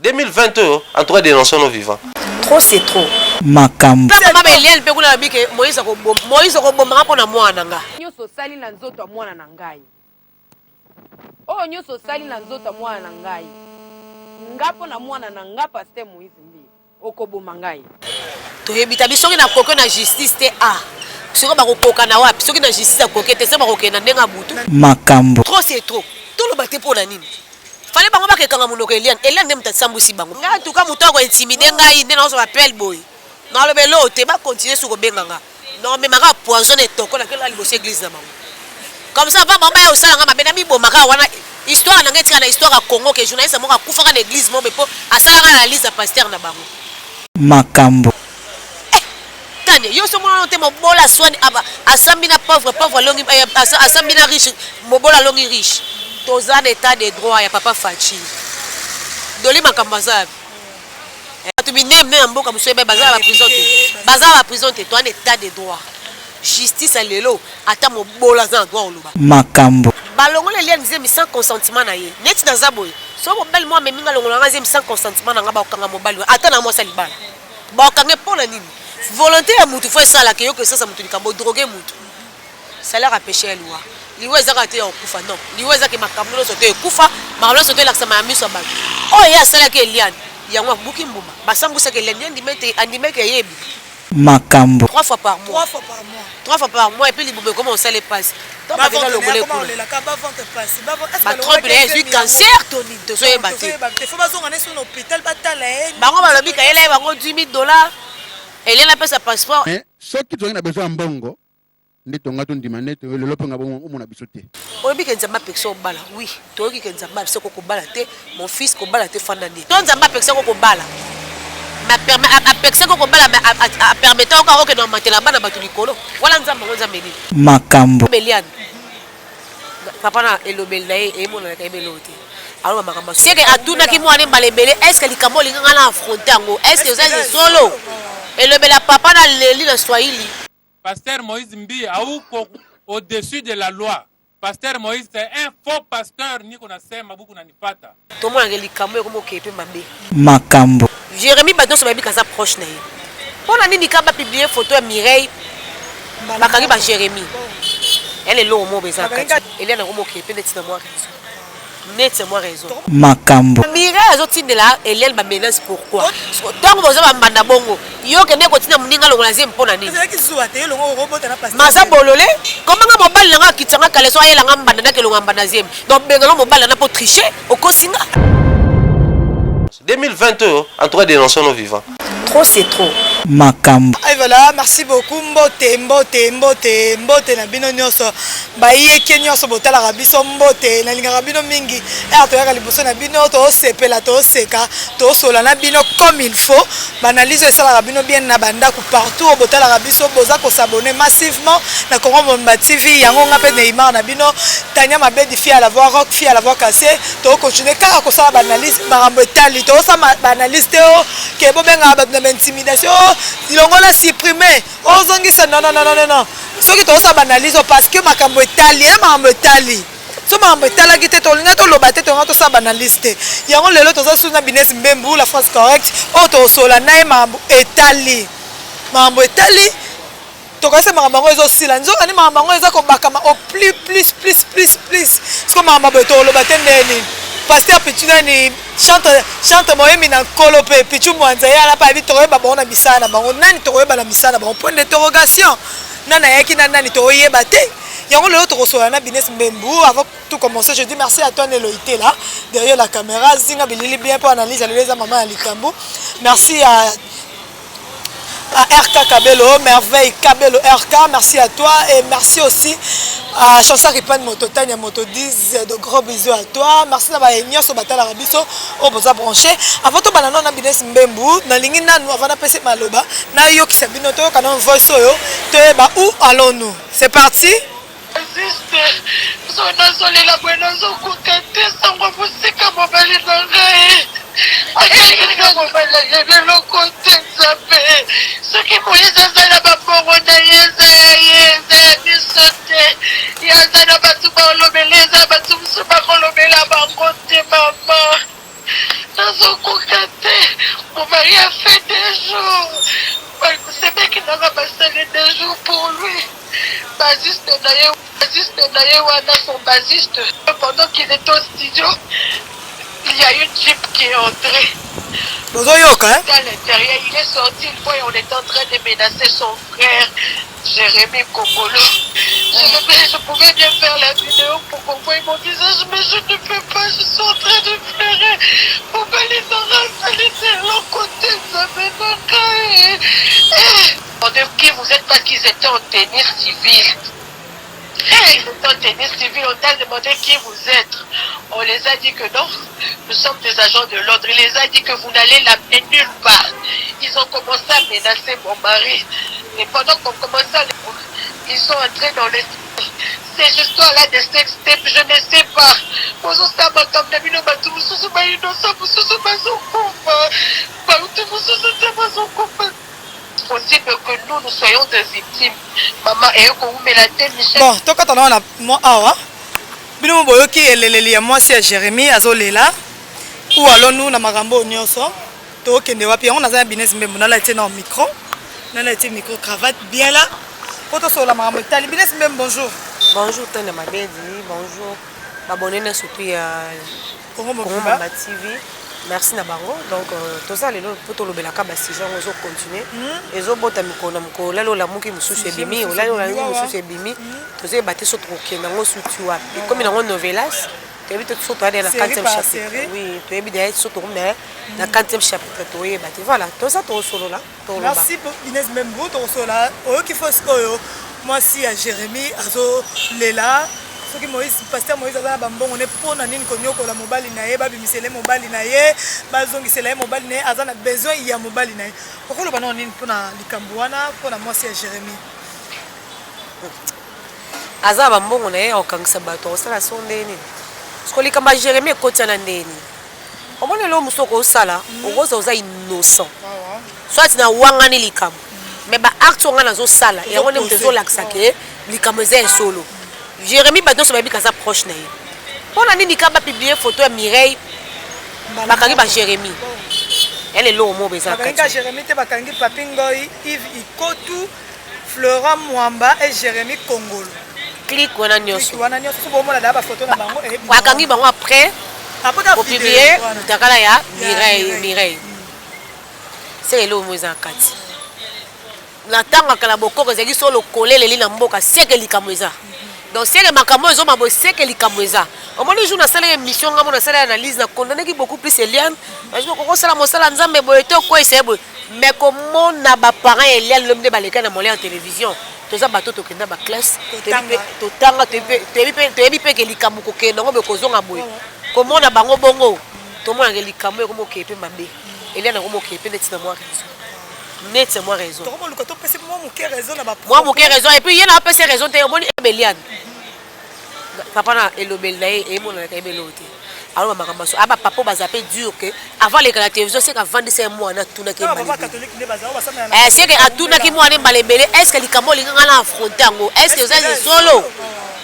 2022, en tout cas, dénonçons nos vivants. Trop, c'est trop. Makambo. Moïse a bomba pour la moine. Nyoso sali na nzoto mwana na ngai. Oh nyoso sali na nzoto mwana na ngai. Ngapo na mwana na nga Pasteur Moïse mbi. Okoboma ngai. To yebita biso na koko na justice te a. Siko ba kokoka na wapi? Soki na justice a kokete se ba kokena ndenga butu. Makambo. Trop c'est trop. To lo bate pour la nini? Fallait bango ba ke kanga munoko Eliane. Eliane ndem tatsambusi bango. Nga tuka muto ko intimider ngai nde na so appel boy. Non le belo te ba continuer sur benga nga. Non mais maka poisonne toko na kela liboso église na bango. Comme ça va mama ya osala nga mabena mi bomaka wana histoire na ngetika na histoire ya Congo ke journaliste mo ka kufa ka l'église mo bepo asala nga na liste ya pasteur na bango. Makambo. Tane yo so mona te mo bola swani aba asambi na pauvre longi asambi na riche mo bola longi riche. Toza l'état de droit ya papa Fachi. Doli makambaza. Tu binem ne mboka musebe bazala la prison te. Bazala la prison te, toi en état de droit. Justice à l'élo, ata mo bola za droit oluba. Makambo. Balongo le lien disait mais sans consentement na ye. Net dans zaboy. So mo bel moi meminga longo na ngazem sans consentement na ngaba okanga mobali. Ata na mo salibala. Ba okanga pona nini? Volonté ya mutu faut ça la que yo que ça mutu likambo droguer mutu. Salaire à péché loi. Liwe za kate okufa non. Liwe za ke makambo lo sote okufa, marlo sote la sama ya miso ba. Oh ya sala ke Eliane. Yango buki mbuma. Basambusa ke Eliane andimeke yebi. Makambo. 3 fois par mois. 3 fois par mois et puis les boubés comment ça les passe. Donc ba déjà le golé pour. Ba trompe les cancer Tony to soye baté. Faut pas zonga sur l'hôpital batala. Bango ba lobi ka yela bango $10,000. Elle a pas sa passeport. Mais ceux qui ont besoin mbongo ndi tonga to ndimane to le lopenga bon mona bisoté. Obi ke nzamba pexo bala. Oui, to ki ke nzamba biso ko bala te, mon fils ko bala te fandani. To nzamba pexo ko bala. Ma permet a pexo ko bala a permettant encore que dans matela bana batu likolo. Wala nzamba ngo nzamba ni. Makambo. Belian. Papa na elobel na e mona ka ebelote. Alors makambo. C'est que atuna ki mwana mbalebele, est-ce que likambo linga na affronter ngo? Est-ce que c'est solo? Elobela papa na leli na Swahili. Pasteur Moïse Mbi a au-dessus de la loi. Pasteur Moïse c'est un faux pasteur ni qu'on a sema beaucoup na nipata. To mo ngeli kamwe ko mo kepe mabe. Makambo. Jérémie Badon so babi kaza proche na ye. Pona nini ka ba publier photo ya Mireille. Bakari ba Jérémie. Elle est là au mot bezaka. Elle est na ko mo kepe net na moi raison. Net moi raison. Makambo. Mireille azotinde la Eliane ba menace pourquoi? Donc bozo ba mbanda bongo. Yo kende ko tina muninga longo lazim pona nini? C'est qui soit te longo robota na pasteur. Masa bololé. Comment nga mobali nga kitanga kale so ayela nga mbanda na kelonga mbanda ziem. Donc benga mobali na po tricher au kosinga. 2022, en tout cas, dénonçons nos vivants. Trop, c'est trop. Makambo. Et voilà, merci beaucoup. Mbote na bino nyoso. Baye kenyoso botala rabiso mbote na linga rabino mingi. Et atoyaka liboso na bino to sepela to seka to sola na bino comme il faut. Banaliser ça la rabino bien na banda ku partout botala rabiso boza ko s'abonner massivement na Congo Bomba TV yango ngape Neymar na bino Tanya Mabedi fi à la voix rock fi à la voix cassée to continuer car ko ça banalise marambo tali to ça banaliste o ke bobenga ba intimidation ilongola supprimer ozongisa non ce qui to ça banalise parce que makambo italien makambo itali so makambo itala kite to linga to lobate to ngato ça banaliste yango lelo to ça suna business mbembu la phrase correcte o to sola na makambo itali to kase makambo ezo sila nzo ani makambo ezo ko bakama au plus parce que makambo to lobate ndeni Pasteur Pichuna ni chante moyemi na kolope Pichu mwanza ya la pa bi toyeba bona misana bango nani toyeba la misana bango point d'interrogation nana yaki nani toyeba te yango lelo tokosola na business mbembu avant tout commencer je dis merci à toi Neloïté là derrière la caméra zinga bilili bien pour analyse les maman à Likambo merci à RK Kabelo, merveille Kabelo RK, merci à toi et merci aussi à Chansa Ripan Moto Tanya Moto 10, de gros bisous à toi. Merci à Baïnia sur Batala Rabiso, au Boza Branché. Avant tout, on a business Mbembu, dans l'ingina nous avons appelé Maloba, na yo qui s'est binoto, quand on voit ça, où allons-nous? C'est parti? Ce qui Moïse a la baborona yeze bisote yazana batu ba lobeleza batu musuba kolobela bangote mama nazo Mon mari a fait 2 jours. C'est bien qu'il n'a pas passé 2 jours pour lui. Basiste d'ailleurs, son basiste. Pendant qu'il était au studio, il y a une jeep qui est entrée. Hein? À l'intérieur, il est sorti une fois et on était en train de menacer son frère, Jérémy Kongolo. Je pouvais bien faire la vidéo pour qu'on voie mon visage, mais je ne peux pas, je suis en train de pleurer. Pourquoi les oranges, de l'autre côté, ça on dit qui vous êtes parce qu'ils étaient en tennis civil. Ils étaient en tennis civil, on t'a demandé qui vous êtes. On les a dit que non, nous sommes des agents de l'ordre. Il les a dit que vous n'allez l'amener nulle part. Ils ont commencé à menacer mon mari. Et pendant qu'on commençait à les... Ils sont entrés dans les... Ces histoires-là de sextape, je ne sais pas. Possible que nous soyons des victimes. Maman, et que vous mettez Michel. Bon, toi quand on a moi awa. Bino boyoki eleleli ya mwasi ya Jérémy azolela. Ou alors nous na makambo nyonso. To kende wapi on a business mbembo na la été na micro. Na la été micro cravate bien là. Poto sur la makambo tali business mbembo bonjour. Bonjour Tane Mabedi, bonjour. Abonnez-vous surtout à Congo Mama TV. Merci Nabango. Donc tout ça les pour tout le belaka basi gens on continuer. Et bota mikona mko lalo la muki mususu ebimi, lalo la mususu ebimi. Tout ça batté sur troquer nango sutu wa. Comme dans novelas, tu as vu tout ça dans la 4e chapitre. Oui, tu as vu derrière sur la 4e chapitre to e batté. Voilà, tout ça to solo là. Merci pour Inès Membo to solo là. Oyo ki faut oyo. Moi si à Jérémy azo lela. Ce qui Moïse, pasteur Moïse a dit on est pour nani konyoko la mobali na ye, babi misele mobali na ye, bazongi sele mobali na ye, azana besoin il y a mobali na ye. Pourquoi le banon nini pour na likambuana pour na moi c'est Jérémy. Aza bambongo na ye okangisa bato osala sondeni. Parce que likamba Jérémy ekoti na ndeni. Omone lo musoko osala, okoza oza innocent. Soit na wangani likambo. Mais ba acte on na zo sala, et on est zo laksake likambo za solo. Jérémy Badon se babi kaza proche na ye. Pona nini kaba publier photo ya Mireille bakangi ba Jérémy. Elle est lo mo beza kati. Bakangi Jérémy te bakangi Papingoi, Yves Ikotu, Flora Mwamba et Jérémy Kongolo. Clique wana nyoso. Wana nyoso ko bomona da ba photo na bango et bakangi bango après pour publier takala ya Mireille. C'est lo mo beza kati. Na tanga kala bokoko zeki solo kolele li na mboka seke likamweza. Donc c'est que makambo ezo mabo c'est que likamweza. Au moins jour na sala émission ngamo na sala analyse na condamné qui beaucoup plus Eliane. Parce que ko sala mosala nzambe boyeto ko esebo. Mais comment na ba parents Eliane l'homme de baleka na molé en télévision. Toza bato to kenda ba classe. To tanga te bi pe ke likambo ko kenda ngo be ko zonga boye. Comment na bango bongo. To mo na likambo ko mo kepe mabe. Eliane ko mo kepe net na moi raison. Net c'est moi raison. Moi mon raison et puis il y en a pas ces raisons te bon Eliane. Papa na elobel na e mo na ka ebelote. Alors makambo so aba papa bazape dur que avant les la télévision c'est qu'avant de ces mois na tuna ke balé. C'est que atuna ki mois ne balebele est-ce que likambo linga na affronter ngo est-ce que ça c'est solo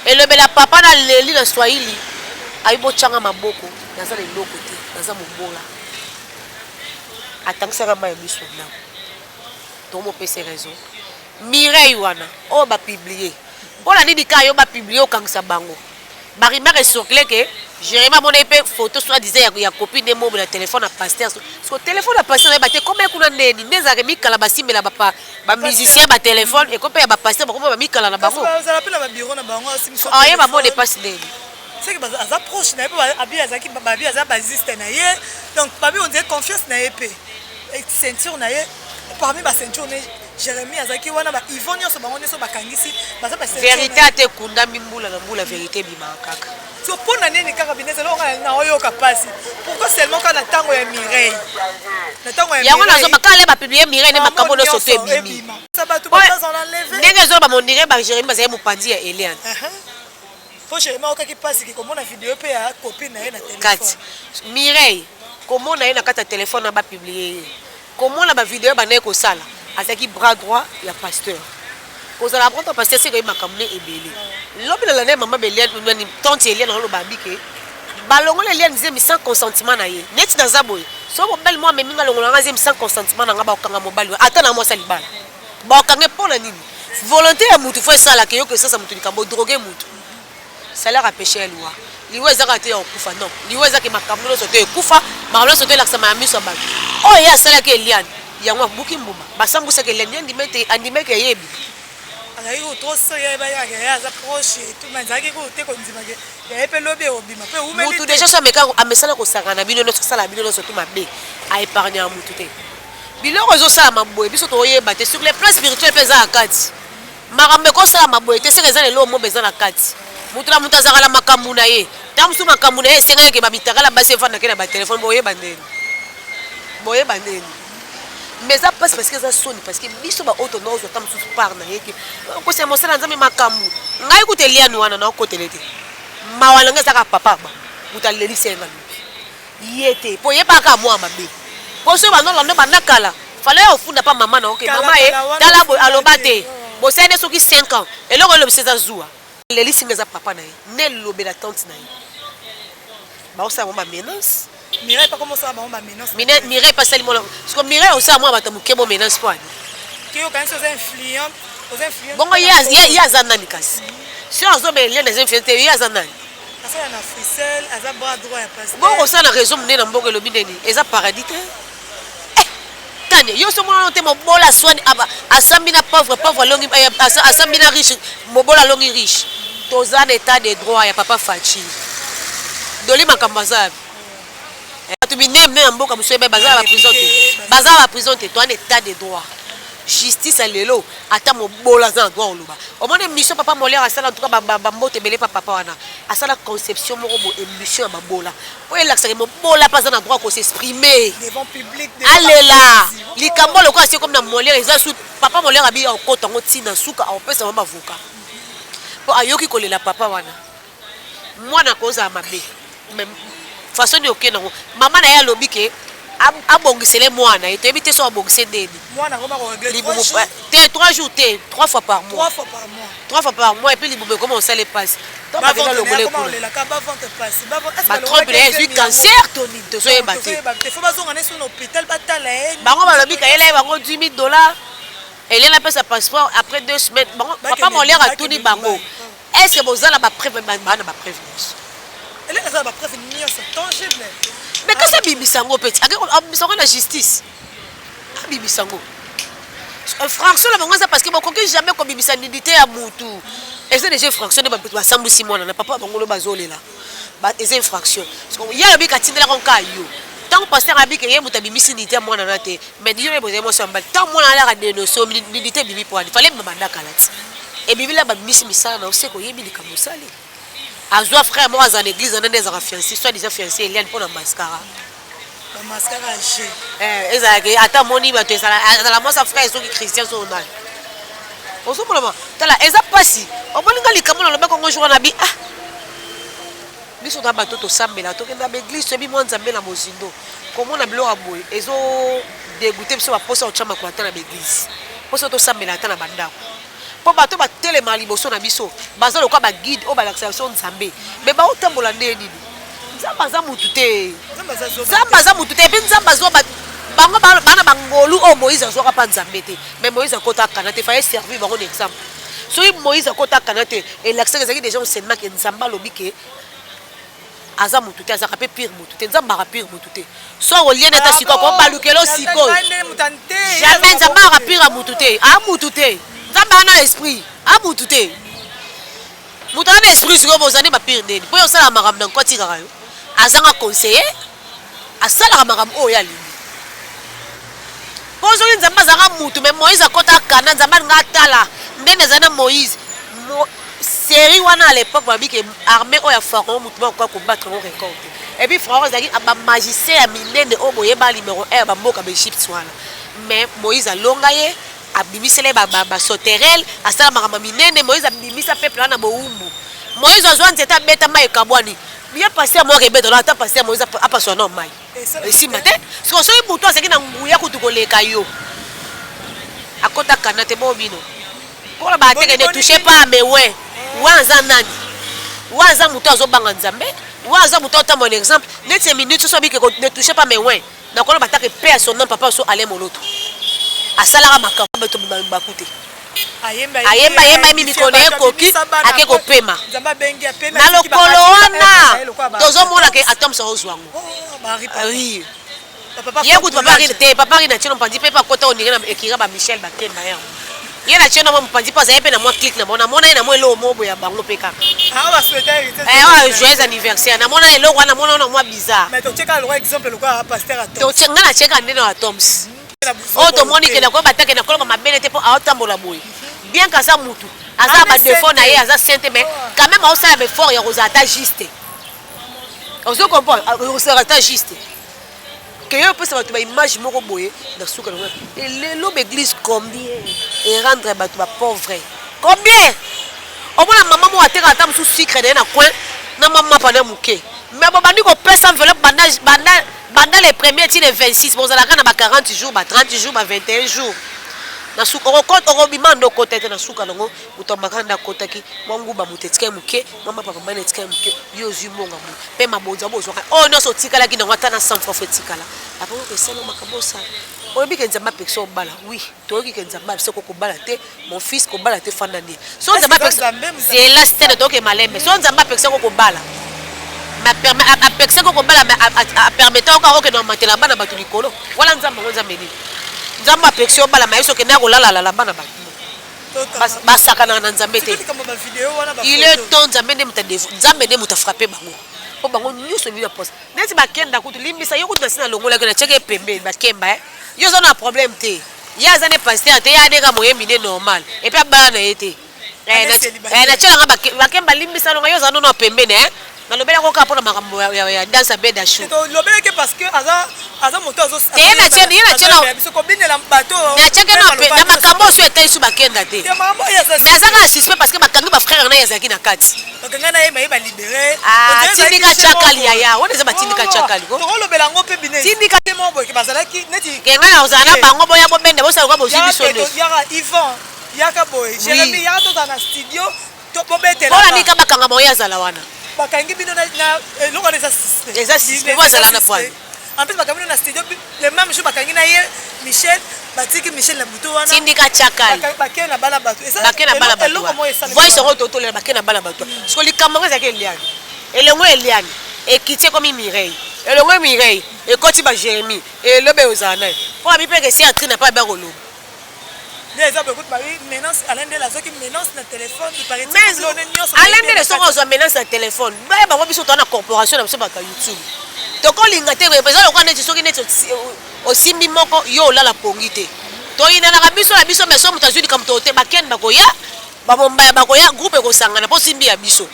elobela papa na leli na Swahili aibo changa maboko na ça le côté na ça mobola atangisa ka ba biso na tomo pese raison Mireille wana o ba publier on a dit que yo ba publier au kangisa bango bari mère circulé que Jérémy mon épée photo soit disait il y a copine de mobile téléphone à pasteur sur téléphone à pasteur ba te comme kuna ndeni neza remi kala basimbe la ba musicien ba téléphone et comme ba pasteur ba ba mikala na bango ça appelle la bureau na bango ah ya ba mo dépasse ndeni c'est que ba approche na ba abi azaki ba bi aza basiste na ye donc babi on dit confiance na épée et ceinture na ye parmi ba ceinture Jérémy azaki wana ba Ivonio so bango nyoso bakangisi baza ba vérité ate kunda mimbula na mbula vérité bima kaka so pona nini kaka binese lo na oyo kapasi pourquoi seulement quand na tango ya Mireille na tango ya yango nazo bakala ba publier Mireille ne makambo no soto ebimi ça ba tout ba on enlever ndenge zo ba monire ba Jérémy bazali mopandi ya Eliane faut Jérémy okaki pasi ki komona vidéo pe ya copine na ye na téléphone kati Mireille komona ye na kata téléphone na ba publier komona ba vidéo ba ne ko sala azaki bras droit ya pasteur. Cause la prendre pasteur c'est que makamne ebele. Lobi la ne maman Beliane ni tante Eliane na lo babike balongola elia nzembi sans consentiment na ye neti na zaboye so mobali mwa meminga longola nga nzembi sans consentiment na nga baokanga mobali ata na mwasa libala baokange mpona nini volonté ya mutu fo esalaka yo ke sasa mutu likambo droge mutu salaire apêché ya liwa liwa ezaka te ya okufa non liwa ezaki makambo nyonso te ekufa makambo nyonso te elakisama ya miso ya bato oyo ye asalaki eliane yango abuki mbuma basambwisaka eliane ye andimeke yeyebi azalaki kotoso ye bayaka ye aza proche etu ma ezalaki kote kondimaka yaye mpe lobi eobima mpe umeli mutu déjà so amesala kosangana na bino nyonso asala bino nyonso to mabe aépargne ya mutu te biloko ezosala maboye biso toyeba te sur les plans spirituel mpe eza na kati makambo ekosala maboye te seke eza lelo mobe eza na kati mutu na mutu azalaka na makambo na ye ntango mosusu makambo na ye esengaki ke babitakala basi efandaki na batelefone boyeba ndeni mais eza mpasi parce que eza soni parce que biso baoyo tonaozwa ta mosusu part na ye ke kosia mosala nzambe makambo ngai kuta eliani wana naokotele te mawa nanga ezaka papa ba mutu alelisenga lobi ye te mpo yebaka mwa mabe mpo so banolando bandakala fala ya ofunda pa mama na oke mama ye tala boye aloba te bosene soki 5 ans eloko elobisa eza zuwa lelisinga eza papa na ye ne lobela tante na ye baosala mo bamenance Mireille pas comment ça va ma menace. Mireille pas seulement parce que Mireille aussi à moi va te moquer mon menace quoi. Qui est quand même influent, bon il y a zanani kasi. Si on zobe lien des influences il y a zanani. Ça na frissel, à bras droit ya passer. Bon ça na raison mener na mbongo lobi neni. Eza paradis te. Tane yo so mona te mo bola swani aba asambina pauvre longi asambina riche mo bola longi riche. Toza état de droit ya papa Fachi. Doli makambaza. Tu me n'aimes un beau comme je suis bazar à la prison te toi un état de droit justice à l'élo attends mon bola dans droit au loba au moins mission papa molaire à ça en tout cas bambo te belé papa wana à ça la conception mon robot émission à babola pour elle l'accès mon bola pas dans droit qu'on s'exprimer devant public allez là les cambo le quoi c'est comme dans molaire ils ont papa molaire habillé en côte en tina souka on peut ça va avocat pour ayoki coller la papa wana moi na cause à ma bé même façon de ok non maman na ya lobi ke abongisele mwana et éviter so abongise ndeni mwana comment on règle 3 jours 3 fois par mois 3 fois par mois et puis libombe comment on sait les passes donc ba vena longole comment la kaba vente passe ba trompe les cancer toni to so ebate faut bazonga na sur l'hôpital batala bango ba lobi ka yela bango $10,000 et là passe sa passeport après 2 semaines bon papa mon l'air a tout ni bango est-ce que bozala ba preuve ba prévenance elle est ba preuve ni tangible. Mais qu'est-ce que Bibisango petit? Bibisango la justice. Bibisango. Fraction la bango ça parce que bon qu'on jamais comme Bibisanidité à Moutou. Et c'est déjà fraction de ba sambu simona na papa bango lo bazole là. Ba des infractions. Parce que y a bi katindela kon kayo. Tant pasteur abi que y muta Bibisanidité mwana na te. Mais Dieu me mo samba. Tant mwana la dénoncer milité bibi pour. Il fallait me mandaka là. Et bibi la ba misala na aussi ko yebi likamosali. Azwa frère moi dans l'église on a des fiancés soit déjà fiancés Eliane pour la mascara. La mascara G. Ezaki attends moni ba to sala la moi sa frère soki Christian so na. Oso pour moi. Tala eza pasi. Obolinga likambo na loba kongo jour na bi ah. Biso na bato to sambela to kenda ba église so bi mo nzambe na mozindo. Comment na bilo aboy ezo dégoûter biso ba posa o chama ko atana ba église. Posa to sambela atana bandako. Po bato ba telema liboso na biso baza lokwa ba guide o ba l'accession nzambe mais ba otambola ndeni nzamba za mutu te nzamba za mutu te pe nzamba zo bango bana bangolu o Moïse zo ka pa nzambe te mais Moïse akota kana te fa servir bango d'exemple so Moïse akota kana te et l'accès ezaki déjà enseignement que nzamba lobike aza mutu te aza ka pe pire mutu te nzamba ka pire mutu te so oliena ta siko ko balukelo siko jamais nzamba ka pire mutu te a mutu te nzamba na esprit a mutu te mutu na esprit siko bozani ba pire ndeni po yo sala makambo na nkoti kaka yo azanga conseiller asala makambo oyo ali po so nzamba zanga mutu mais Moïse akota kana nzamba nga tala ndene zana Moïse série wana à l'époque babi que armée oya pharaon mutu ba ko battre on record et puis pharaon zaki ba magicien ya minene o boyeba numéro 1 ba mboka ba Égypte wana mais Moïse alonga ye abimisele ba soterel asala makama minene Moïse abimisa peuple wana boumbu Moïse azwa nzeta beta mai kabwani bien passé moi ke beto la ta passé Moïse apa so non mai et si matin so so ibuto asaki na nguya kutukoleka yo akota kana te bobino pour ba te ne toucher pas mais ouais wanza nani wanza muto azobanga nzambe Waza mutota mon exemple. Net ces minutes so bi que ne touchez pas mes ouins. Na kono batake paix à son nom papa so aller moloto. Asala makambo to bakute. Ayemba mimi kone koki ake ko pema. Na lokolo wana. Tozo mona ke atom so ozwango. Oui. Yeku papa ri papa ri na tino pandi pepa kota onire na ekira ba Michel Bakemba ya. Il y a des gens qui pas na moi clic na mona na moi lo mobo ya bango peka. Ah va souhaiter joyeux anniversaire. Na mona lo wana mona na moi bizarre. Mais tu check le exemple le quoi pasteur à to chenga na cheka ndeno à Toms. Oh to moni ke na ko batake na ko ma belete po aotambola boy. Bien que ça mutu. Asa ba défaut na ye asa sainte mais quand même au ça be fort ya rozata juste. On se comprend, rozata juste. Que yo peut savoir tu image moko boye na souka na. Et l'homme église combien et rendre ba tu ba pauvre. Combien? Au moins maman mo ateka ata musu sucre na coin na maman pa na muke. Mais babandi ko pesa enveloppe banda les premiers ti les 26 bon ça la na ba 40 jours ba 30 jours ba 21 jours. Na suka ko bimando ko tete na suka ngo utombakanda kotaki mwangu ba mutetike muke mama papa mane tike muke yo zumonga mu pe mabonza bozo oh no so tikala ki na ngata na 100 francs tikala apo ko selo makabosa o bi kenza mapexo bala oui to ki kenza map soko ko bala te mon fils ko bala te fandani so nza mapexo c'est la stade to ke malembe so nza mapexo ko bala ma permet a pexo ko bala a permettant ko ke no matela bana batu likolo wala nza ngonza medi Nzamba pexio bala maiso ke na ko lala la bana ba. Basaka na nzambe te. Il est temps nzambe ne mutadefu. Nzambe ne mutafrapper bango. Po bango nyuso bi na poste. Neti bakenda kutu limbisa yo kutu na longola ke na cheke pembe bakemba. Yo zo na problème te. Ya zane pasteur te ya deka moyembi ne normal. Et puis bana na été. Na chela nga bakemba limbisa longa yo zano na pembe ne. Na lobela ko ka pona makambo ya dansa beda show. To lobela ke parce que aza moto azo sa. Yena chela biso ko binela bato. Na cheke na makambo so eta isu bakenda te. Ya mambo ya sa. Mais azaka suspect parce que bakangi ba frère na yazaki na kati. Bakanga na ye ba libérer. Ah, tindika chakali ya. On eza batindika chakali ko. To lobela ngo pe bine. Tindika te mombo ke bazalaki neti. Kenga na ozana bango boya bo bende bo sa ko bo zibi so ne. Yaka Yvan, yaka boy. Jérémy ya to na studio to bobetela. Ola nika bakanga moya zala wana. Bakangi bino na loko na assisté. Les assistés moi zala na point. En plus bakangi na studio le même jour bakangi na ye Michel batiki Michel na buto wana. Tindika chakali. Bakena na bala bato. Bakena bala bato. Voice ro toto le bakena bala bato. Parce que likamanga za ke Eliane. Elongo Eliane. Ekiti comme Mireille. Elongo Mireille. Ekoti ba Jérémy. Et lobe ozana. Pour mi pe que si Atrine na pas ba rolo. Les hommes écoute Marie menace Alain de la qui menace le téléphone du Paris. Alain de la so menace le téléphone. Ba ba biso to na corporation na biso ba YouTube. To ko linga te represent ko neti soki neti osimbi moko yo la la pongite. To ina na biso la biso meso mutazudi kam to te baken bakoya ba momba bakoya groupe ko sangana po simbi ya biso.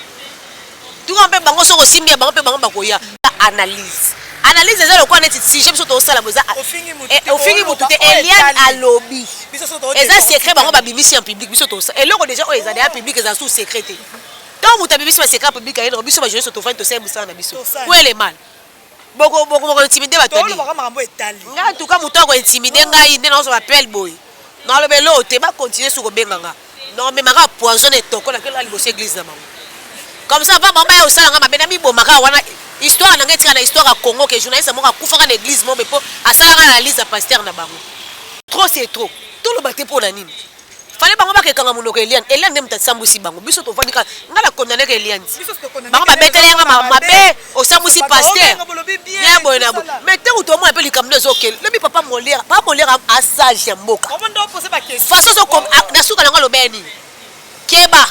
Tu ko mpe bango so ko simbi bango mpe bango bakoya analyse. Analyse za lokwa neti si je biso to sala boza. Ofingi mutu te Eliane alobi. Eza secret bango ba bimisi en public biso to sa. Et loko déjà o eza déjà public eza sous secret. Donc mutu bimisi ba secret public ayi no biso ba jeune so to fa to sa musa na biso. Où est le mal? Boko intimider batali. Nga tuka mutu ko intimider ngai nde na so appel boy. Na lobelo te ba continuer sur ko benganga. Non mais maka poisonner toko na kela liboso église na bango. Comme ça va mama ya osala nga mabena mi bomaka wana histoire na ngetika na histoire à Congo que journaliste moka kufaka na église mo bepo asala nga analyse à pasteur na bango. Trop c'est trop. Tout le baté pour na nini. Fallait bango ba ke kanga munoko Eliane. Eliane ndem tatsambusi bango. Biso to fandika nga la condamner ke Eliane. Bango ba betele nga mabe osambusi pasteur. Ya boy na bo. Mais te ou to mo appelle likamno zokel. Le bi papa molera, papa molera a sage ya mboka. Façon so comme na suka nga lobeni. Keba.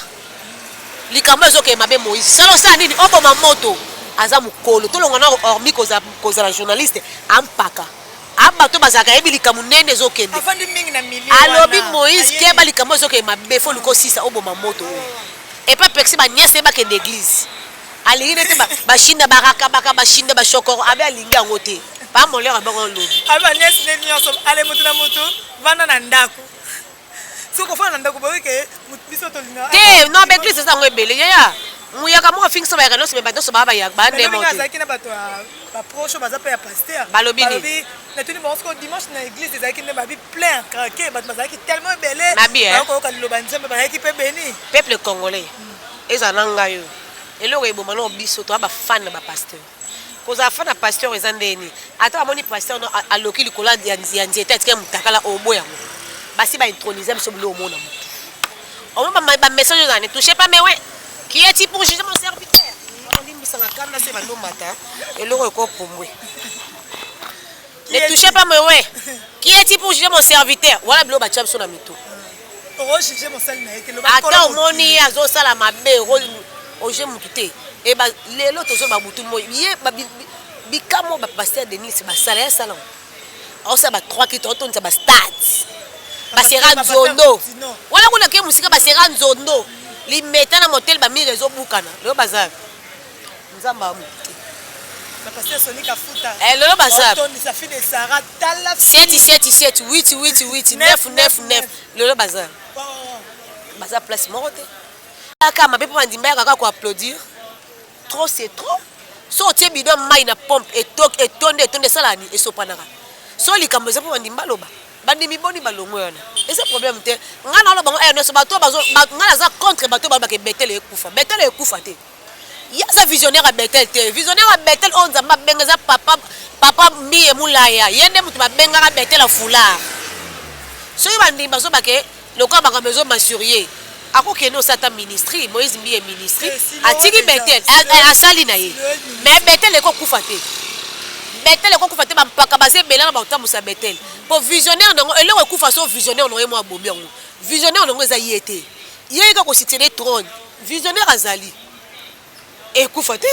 Likamno zokel mabe Moïse. Salo sa nini oboma moto. Aza mukolo to longa na hormis koza la journaliste ampaka. Aba to bazaka ebi likamunene zokende. Afandi mingi na milieu. Alobi Moïse keba likamo zoke mabe fo liko sisa oboma moto. Et pas pexi ba nyese ba ke d'église. Alingine te ba shinda baraka baka ba shinda ba shokoro abe alinga ngote. Ba molera ba lobi. Aba nyese ne nyonso ale mutu na mutu vanda na ndako. Soko fana na ndako ba ke biso to linga. Te non ba église ça ngwebele ya. Muyaka mo fingso ba yakano se bato so baba yak ba ne moto. Ngazaki na bato ba proche baza pa ya pasteur. Balobi na tuni bon ko dimanche na église ezaki ne babi plein craqué bato bazaki tellement belé. Ba ko ka loba nzembe ba yaki pe beni. Peuple congolais. Eza nanga yo. eloko ebomana biso to ba fan na ba pasteur koza fan na pasteur ezandeni ata amoni pasteur no aloki likola ya nzete atike mutakala obo yango basi ba introniser biso bilo omona mutu on ba message dans ne touchez pas mais ouais qui est-il pour juger mon serviteur on dit misanga kanda c'est bando mata eloko ko pombwe ne touchez pas mais ouais qui est-il pour juger mon serviteur voilà bilo ba champ sur na mito ata omoni azosala mabe oje mutute e ba lelo tozo ba butu mo ye bikamo ba pasteur Denis ba sala ya sala osa ba 3 ki totonza ba stade ba sera nzondo wala kuna ke musika ba sera nzondo limeta na motel ba mire zo bukana lelo bazabi nzamba mutute ba pasteur Sonika Futa lelo bazabi ça fait des Sarah tala 7 8 9 lelo bazabi baza place morote aka mapepo bandimba kaka ko applaudir trop c'est trop so tie bidon mai na pompe etonde salani esopanaka so likambo za po bandimba loba bandimi boni balongo yana ese problème te ngana loba no so bato bazo ngana za contre bato ba ke Betel ekufa te ya sa visionnaire a Betel te visionnaire a Betel on za mabenga za papa mie mulaya yende mutu mabenga ka Betel a foulard so bandimba so ba ke lokwa ba maison masurier ako keno sata ministry Moïse Mbiye ministry atiki Betel asali na ye mais Betel eko kufa te bampaka base belana ba utamusa Betel po visionnaire nango eloko kufa so visionnaire no mo abomi yango visionnaire nango eza yete yeka ko situer trône visionnaire azali ekufa te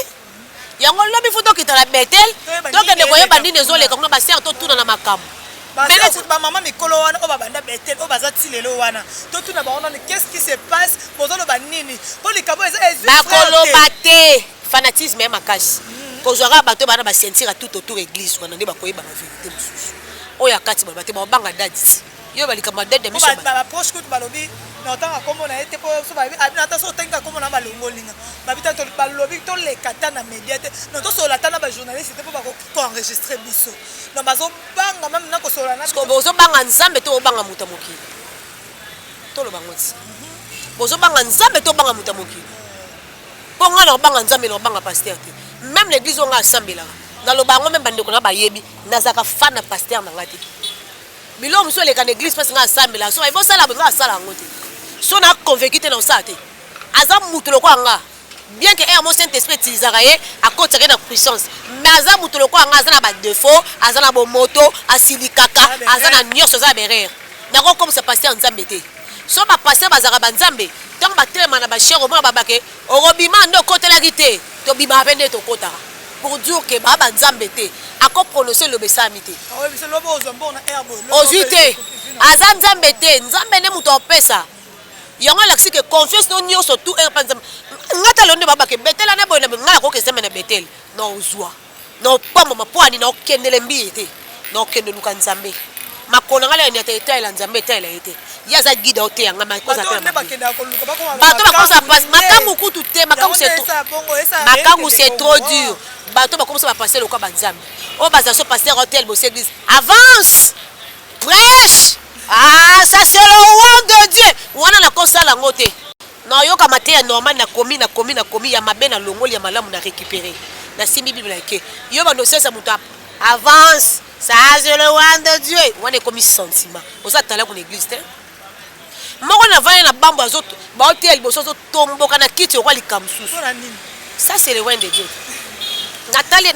yango lobi futo kitala Betel donc de koye bandine zoleka kuna ba ser to tuna na makambo ba maman mikolo wana o babanda Betel o bazati lelo wana to tuna ba ona qu'est-ce qui se passe bozo lo banini po likabo eza bakolo bate fanatisme ya makasi kozwaka bato bana ba sentir tout autour église wana nde bakoyeba ba vérité mususu oya kati ba te ba banga dadi yo balika ma dadi miso ba proche ko balobi na tanga komo na ete po so ba abina ta so tenga komo na balongolinga babita to balobi to le kata na media te no to so la tana ba journaliste te po ba ko enregistrer biso no bazo banga même na ko so la na ko bozo banga nzambe to banga mutamoki to lo bangoti bozo banga nzambe to banga mutamoki ponga na banga nzambe na banga pasteur te même l'église on a assemblé na lo bango même bande ko na bayebi nazaka fana pasteur na ngati bilo muso le kan église parce nga assemblé so ba sala ba sala ngote so na convaincu te na osate azam mutulo ko anga bien que un Saint Esprit tizaraye à côté de la puissance mais azam mutulo ko anga azana ba défaut azana bo moto asilikaka azana nyonso za berere na ko comme ça pasteur nzambe te so ba pasteur bazaka ba nzambe tant ba telema na ba chero mo ba bake orobima ndo kotela kite to bima bende to kota pour dire que baba nzambe te ako prononcer le besami te ozite azam nzambe te nzambe ne muto opesa yango laksi que confiance no nyo surtout nzambe ngata londe baba ke Betel na boye na ngala ko kesema na Betel no uzwa no pamba mapwani na okendele mbi te no okende luka nzambe makona ngala ni ata ila nzambe ila ete yaza guide ote yanga makoza pe bato bakosa passe makangu kutu te makangu c'est trop dur bato bakosa passer le kwa banzambe o baza so pasteur hôtel bo église avance prêche ça c'est le roi de Dieu wana na kosa la ngote na yoka maté normal na komi ya mabe na longoli ya malamu na récupérer na simbi bible like yo ba no sesa muto avance ça c'est le roi de Dieu wana komi sentiment osa tala ko l'église te moko na vaya na bambo azoto ba hôtel bo so tomboka na kiti kwa likamsusu ça c'est le roi de Dieu Nathalie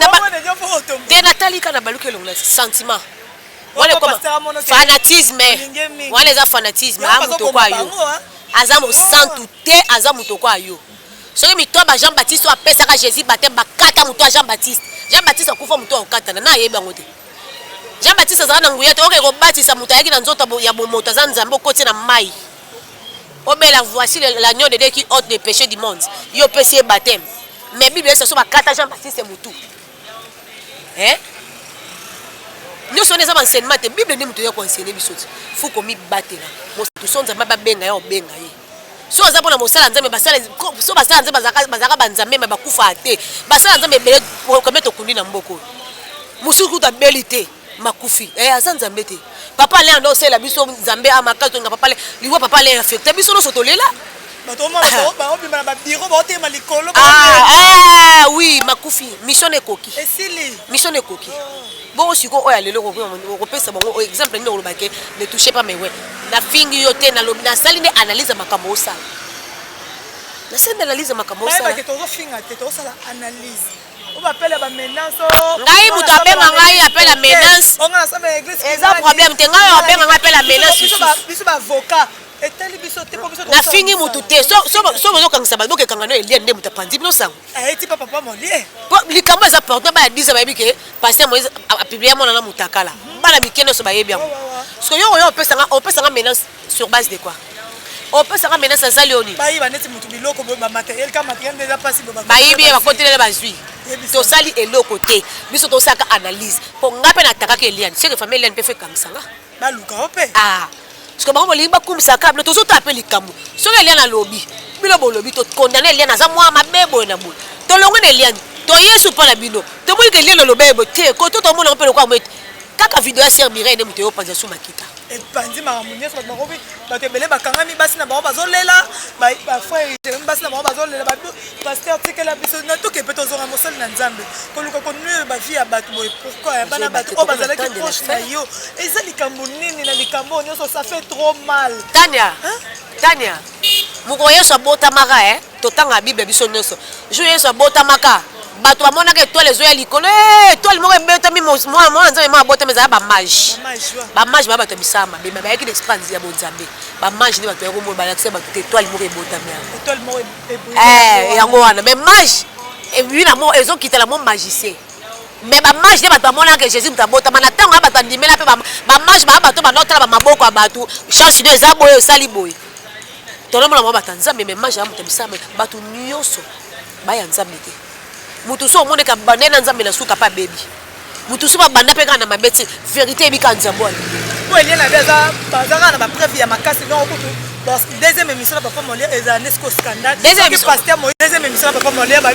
Nathalie kana baluke longa sentiment wale comme fanatisme wale za fanatisme amuto kwa yo azamu santu te azamu to kwa yo soki mitoba Jean Baptiste a pesa ka Jésus baptême bakata muto Jean Baptiste akufa muto okata na yeba ngote Jean Baptiste azana nguya te okeko batisa muto yaki na nzoto ya bomoto za nzambe okoti na mai obela voici l'agneau de Dieu qui ôte les péchés du monde yo pesi baptême mais Bible c'est so bakata Jean Baptiste mutu nous sommes des enseignements te Bible ni mutu ya ko enseigner bisoti faut ko mi batela mo tu sonza maba benga ya obenga ye so aza pona mosala nzambe basala so basala nzambe bazaka banzambe me bakufa te basala nzambe bele ko meto kundi na mboko musuku ta belité makufi aza nzambe te papa le ando sela biso nzambe amakato nga papa le liwa papa le affecté biso no sotolela Ah oui, Makoufi, mission ekoki. Mission ekoki. Bon si ko oya lelo ko pesa bon exemple ni lo baké ne touchez pas mes ouais. Na fingi yo te na lo na sali ne analyse makambo osala. Na sali analyse makambo osala. Ba ke tozo finga te to sala analyse. On appelle la menace. Ngai mutu abenga ngai appelle la menace. On a ça mais église. Eza problème te ngai abenga ngai appelle la menace. Biso ba avocat. Na fingi mutu te so bozo kangisa ba boke kangano elia nde mutu pandi bino sango. Ti papa molie. Likamo eza porte ba 10 ba bike pasteur Moïse a publié mon na mutakala. Bana mikeno so ba yebi yango. So yo opesa menace sur base de quoi? Opesa menace za Léonie. Ba yiba neti mutu biloko bo matériel ka matériel déjà passé bo ba. Ba yibi ba kotelele ba zui. To sali eloko te. Biso to saka analyse. Po ngape na takaka Eliane. C'est que famille Eliane peut faire comme ça nga. Ba luka ope. Ah. Parce que bango limba kumisa kabla to so to appelle likambo. So Eliane lobby. Bilo bo lobby to condamner Eliane za moi mabebo na bo. To longo na Eliane. To yesu pa na bino. To mo ke Eliane lobebo te. Ko to mo na pe ko amet. Kaka video servirait ne muto yo panza sou makita. Et pandi maramunye so ba robi ba te belé ba kangami basi na ba bazolela ba frère basi na ba bazolela ba pasteur tikela biso na to ke peto zonga mosali na nzambe ko luka ko nu ba vie ya batu boy pourquoi bana batu o bazala ki proche na yo eza likambo nini na likambo nyoso ça fait trop mal. Tania muko yeso bota maka to tanga bible biso nyoso jo yeso bota maka bato bamona ke étoile zo ya likolo étoile moko ebeta mi moi nzambe ma bota meza ba mage ba bato bisama be ba yaki d'expanse ya bonzambe ba mage ni bato ya ko ba accès bato étoile moko ebota mi étoile moko yango wana mais mage et lui na mo ezo kitela mo magicien mais ba mage ne bato bamona ke Jésus mutabota mana tango bato ndimela pe ba mage ba bato ba notala ba maboko ya bato chance de za boye sali boye tolomona mo bato nzambe mais mage ya mutabisama bato nyoso ba ya nzambe te mutu so monde ka bandena nzambe na suka pa baby mutu so ba banda pe kana mabeti vérité ebika nzambo ali ko eliana beza bazaka na ba preuve ya makasi non okutu parce que deuxième émission na papa molia eza nesco scandale pasteur Moïse deuxième émission na papa molia ba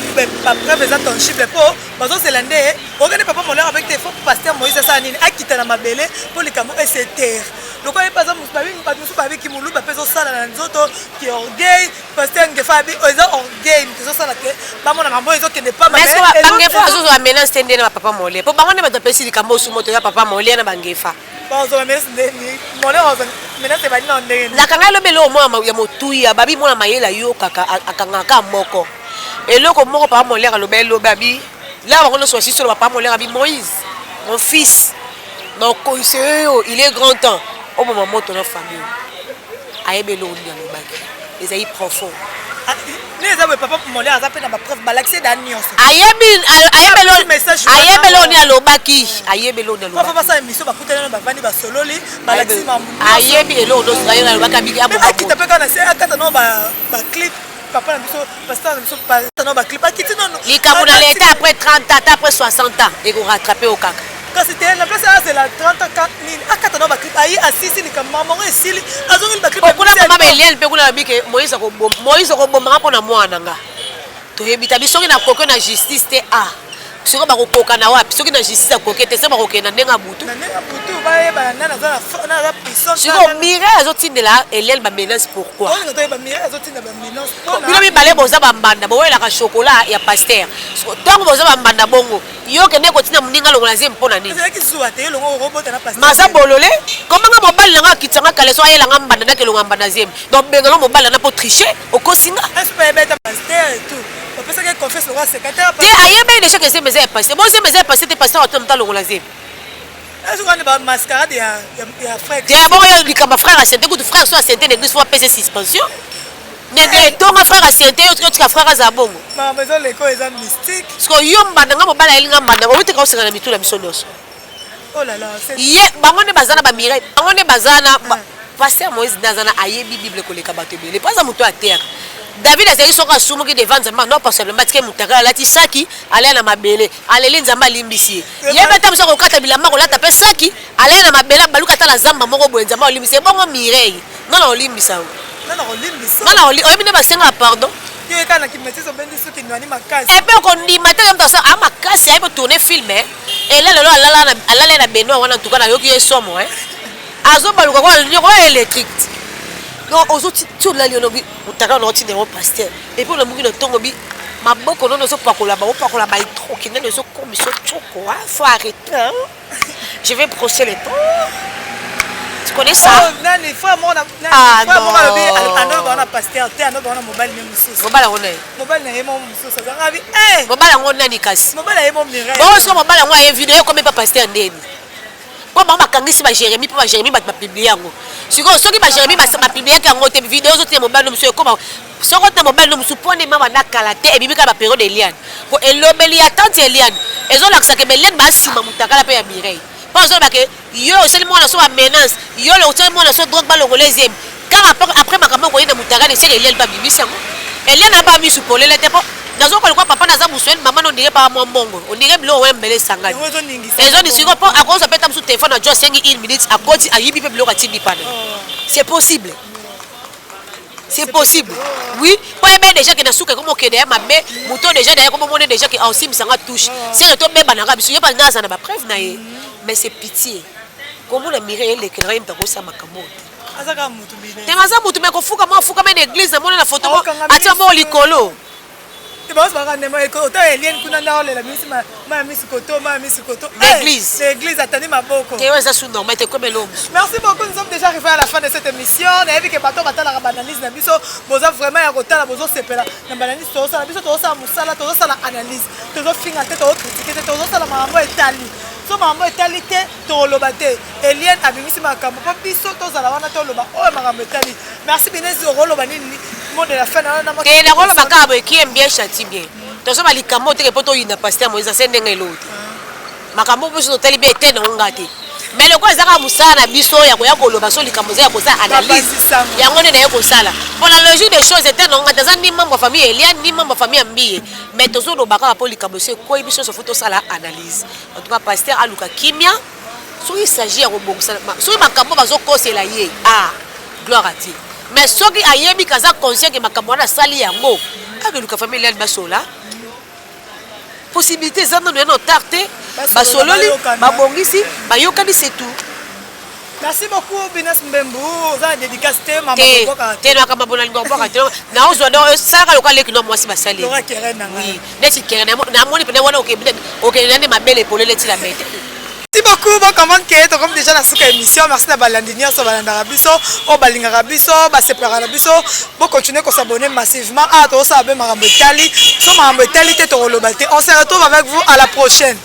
preuve eza tangible po bazo selande ogane papa molia avec des faux pasteur Moïse ça nini akita na mabele pour les camo et c'est terre donc ay pas musu babi ba musu babi ki mulu ba peso sala na nzoto ki orgueil pasteur ngefabi eza orgueil peso sala ke ba mona mambo ezo kende pas mais est-ce que bangefa azo a menace tende na papa molia po bango ne ba pesi likambo su moto ya papa molia na bangefa bazo la menace ndeni molia menace ba na ndeni la kanga lo belo mo ya motuya babi mona mayela yo kaka akanga ka moko eloko moko papa molia lo belo babi là on le soit sur papa molia babi Moïse mon fils donc il est grand temps au moment où ton famille ayebelo ni lo baki les aïe profond les aïe papa molia za pe na ba preuve ba l'accès d'anion ayebelo ni lo baki ayebelo ni lo baki papa ça émission ba kutana ba vandi ba sololi ba l'accès mamu ayebelo no zayo na lo baki abiki abo akita pe kana se akata no ba clip papa na biso pasteur na biso pasteur no ba clip akiti non likambo na l'état après 30 ans après 60 ans et ko rattraper au kaka quand c'était la place c'est la 30 ans ni akata no ba clip ayi assisi likambo maman esili azongi ba clip kuna mama Eliane pe kuna bike Moïse ko bomba pona mwana nga to yebita bisoki na koko na justice te soki ba kokoka na wapi soki na justice ya kokete se ba kokena ndenga butu ba yeba nana za na puissance siko mire azotindela Eliane ba menace pourquoi on to ba mire azotindela ba menace bino mi bale boza ba mbanda bo wela ka chocolat ya pasteur donc boza ba mbanda bongo yo kende ko tina muninga longola zem pona nini c'est qui soit te longo robota na pasteur maza bolole comment nga mobali nga kitanga kale so ayela nga mbanda na kelonga mbanda zem donc bengalo mobali na po tricher okosinga est-ce pas beta pasteur et tout on peut ça que confesse le roi secrétaire te ayebe déjà que c'est mes passé bon c'est mes passé te pasteur atomta longola zem est-ce qu'on est ba mascarade ya frère te bon ya likamba frère à sainte que frère soit sainte l'église faut payer suspension mais ton frère à sainte autre frère à zabongo ma maison l'école est mystique parce que yo mbanda nga mobala elinga mbanda o tika osengana mitula misonoso oh là là c'est ye bango ne bazana ba miracle bango ne bazana pasteur Moïse nazana ayebi bible ko leka bato bele pas za muto à terre David a dit soka sumu ki devant nzamba non possiblement que mutaka lati saki ale na mabele aleli nzamba limbisi ye beta biso ko kata bilamba ko lata pe saki ale na mabele baluka ta la zamba moko bo nzamba limbisi bongo mirei non limbisa non limbisa non oyebi ne basenga pardon yo ekana ki metisa bendi soki ndwani makasi et puis ko ndima te comme ça a makasi ayebi tourner film et là lelo alala na beno wana en tout cas na yoki somo azo baluka ko nyoko électrique non ozoti tu la lionobi utaka no tine au pasteur et puis on a mugi tongo bi maboko non so pakola ba opakola ba trop qui ne so commission choko faut arrêter je vais brosser les dents. Tu connais ça? Nani frère moi ah frère moi non ando ba na pasteur te ando ba na mobile même mususu mobile ngone mobile na yemo mususu zangabi mobile ngone nani kasi mobile yemo mire bon so mobile ngone vidéo comme pas pasteur ndeni kwa mama kangisi ba Jérémie pa Jérémie ba publier yango siko soki ba Jérémie ba publier yango te vidéo zo te mobile mususu comme soko te mobile mususu pone mama na kalate e bibika ba période Eliane po elobeli ya tante Eliane ezo laksa ke Eliane ba sima mutakala pe ya Mireille parce que yo seulement na so ba menace yo le seulement na so drogue ba longolaise quand après makambo ko ina mutaka ne seke Eliane ba bibisi yango Eliane na ba mi supolele te po nazo ko kwa papa naza muswen maman on dirait pas mon bongo on dirait bilo wembele sangani ezo ni siko po akoso peta musu téléphone na jo 5 minutes akoti ayibi pe bilo katindi pana c'est possible. C'est possible. Oui, pour aimer déjà que na souka comme ok derrière ma bé, mouton déjà derrière comme on est déjà que aussi ça touche. C'est le top même banara, parce que pas dans ça na ba preuve na mais c'est pitié. Comment la mirer les crèmes dans ça makambo. azaka mutu bine. Temaza mutu me ko fuka me na église na mona na photo atia mo likolo. Merci beaucoup, nous sommes déjà arrivés à la fin de cette émission. On a vu que bateau batala la analyse na biso, boza vraiment ya kotala bozo sepela. Na analyse to ça, biso to ça musala, to ça la analyse. To zo finga te to critiquer, to zo ça la mambo etali. So mambo etali te to lobate. Eliane abimisi makambo pa biso to za la wana to loba. Oh mambo etali. Merci Binezi Roloba nini mot de la fin na na. Et la Roloba ka qui aime bien châtie bien. To so bali kamo te poto ina pasteur Moïse sende ngelote. Makambo biso tali be te na ngati. Mais le quoi ezaka musala biso ya koloba so likambo za ko sa analyse yango ne na ko sala pour la logique des choses était non ngata ni membre famille Eliane ni membre famille Mbiye mais tozo do baka pour likambo se ko biso so photo sala analyse en tout cas pasteur aluka kimia so il s'agit ya kobongisa so makambo bazo kosela ye gloire à Dieu mais so ki ayebi kaza conscient que makambo na sali yango aluka famille Eliane basola possibilité ça non no tarte basololi babongisi bayokani c'est tout. Merci beaucoup Binas Mbembu za dédicace te maman boka te na kama bona boka te na ozo do sala ka lokale kino mwasi basali loka kerena oui neti kerena na moni pene wana ok nani mabele polele ti la mete. Merci beaucoup, bon comment que comme déjà dans cette émission, merci de balandinir sur balanda biso, au balinga biso, ba séparer biso, bon continuer à s'abonner massivement à tous ça ben marambo tali, so marambo tali te to rolobate. On se retrouve avec vous à la prochaine.